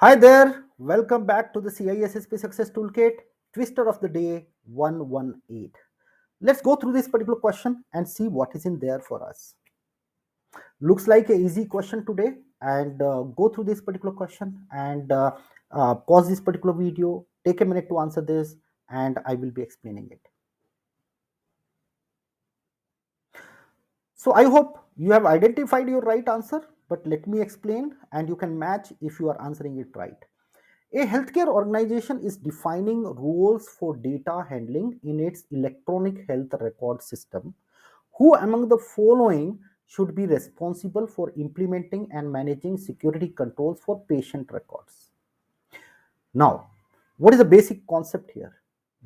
Hi there, welcome back to the CISSP Success Toolkit, Twister of the Day 118. Let's go through this particular question and see what is in there for us. Looks like an easy question today, and go through this particular question and pause this particular video, take a minute to answer this, and I will be explaining it. So I hope you have identified your right answer, but let me explain and you can match if you are answering it right. A healthcare organization is defining rules for data handling in its electronic health record system. Who among the following should be responsible for implementing and managing security controls for patient records? Now, what is the basic concept here?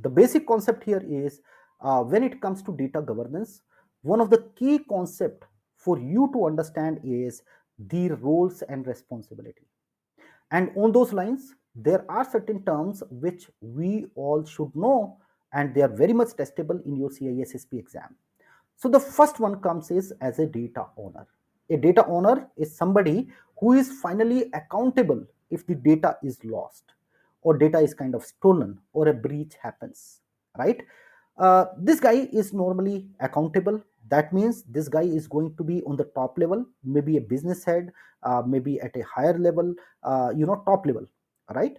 The basic concept here is when it comes to data governance, one of the key concept for you to understand is the roles and responsibility. And on those lines, there are certain terms which we all should know, and they are very much testable in your CISSP exam. So the first one comes is as a data owner. A data owner is somebody who is finally accountable if the data is lost or data is kind of stolen or a breach happens, right? This guy is normally accountable. That means this guy is going to be on the top level, maybe a business head, maybe at a higher level, top level, right?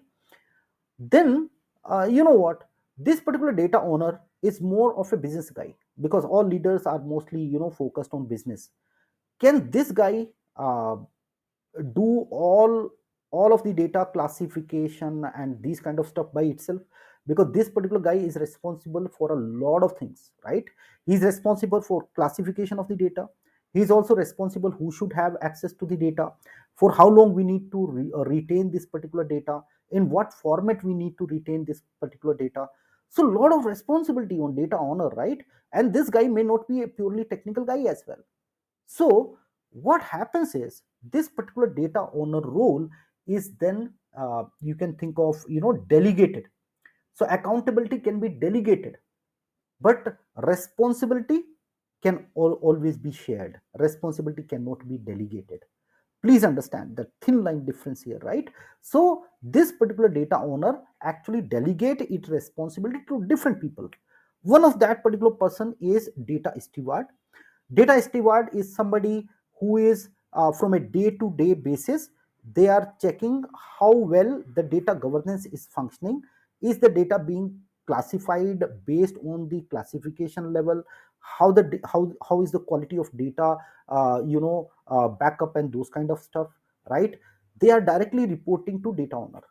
Then you know what, this particular data owner is more of a business guy, because all leaders are mostly focused on business. Can this guy uh, do all of the data classification and these kind of stuff by itself? Because this particular guy is responsible for a lot of things, right? He's responsible for classification of the data. He's also responsible who should have access to the data, for how long we need to retain this particular data, in what format we need to retain this particular data. So a lot of responsibility on data owner, right? And this guy may not be a purely technical guy as well. So what happens is this particular data owner role is then you can think of delegated. So accountability can be delegated, but responsibility can always be shared. Responsibility cannot be delegated. Please understand the thin line difference here, right? So this particular data owner actually delegate its responsibility to different people. One of that particular person is data steward. Data steward is somebody who is from a day-to-day basis, they are checking how well the data governance is functioning. Is the data being classified based on the classification level? How is the quality of data, backup and those kind of stuff, right? They are directly reporting to data owner.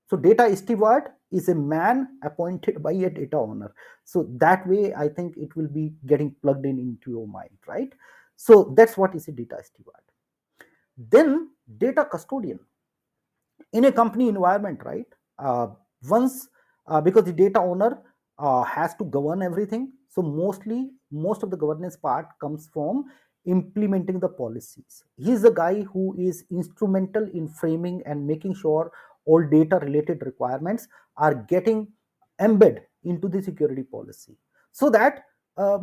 So data steward is a man appointed by a data owner. So that way, I think it will be getting plugged in into your mind, right? So that's what is a data steward. Then data custodian in a company environment, right? Once Because the data owner has to govern everything, so most of the governance part comes from implementing the policies. He's the guy who is instrumental in framing and making sure all data related requirements are getting embed into the security policy, so that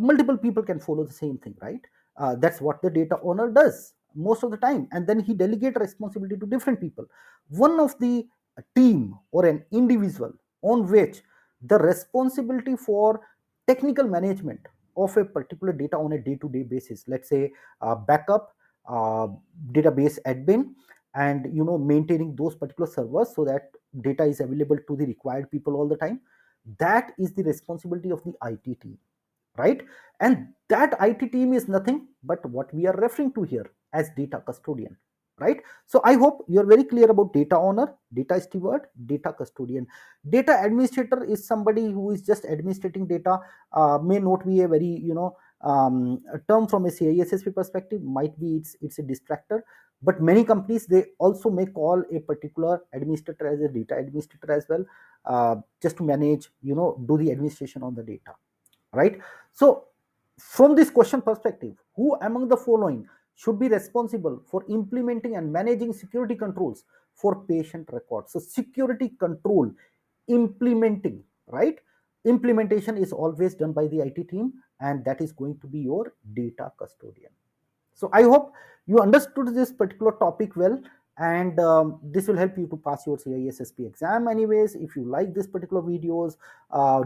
multiple people can follow the same thing, right? That's what the data owner does most of the time, and then he delegate responsibility to different people. One of the team or an individual on which the responsibility for technical management of a particular data on a day-to-day basis, let's say backup, uh, database admin, and maintaining those particular servers so that data is available to the required people all the time, that is the responsibility of the IT team, right? And that IT team is nothing but what we are referring to here as data custodian, right? So I hope you're very clear about data owner, data steward, data custodian. Data administrator is somebody who is just administrating data. May not be a very a term from a CISSP perspective, might be it's a distractor, but many companies, they also may call a particular administrator as a data administrator as well, just to manage, do the administration on the data, right? So from this question perspective, who among the following should be responsible for implementing and managing security controls for patient records? So security control, implementing, right? Implementation is always done by the IT team, and that is going to be your data custodian. So I hope you understood this particular topic well. and this will help you to pass your CISSP exam. Anyways, if you like this particular videos,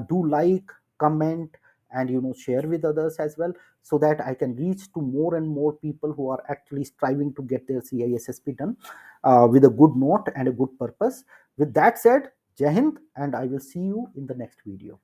do like, comment, and share with others as well, so that I can reach to more and more people who are actually striving to get their CISSP done with a good note and a good purpose. With that said, Jai Hind, and I will see you in the next video.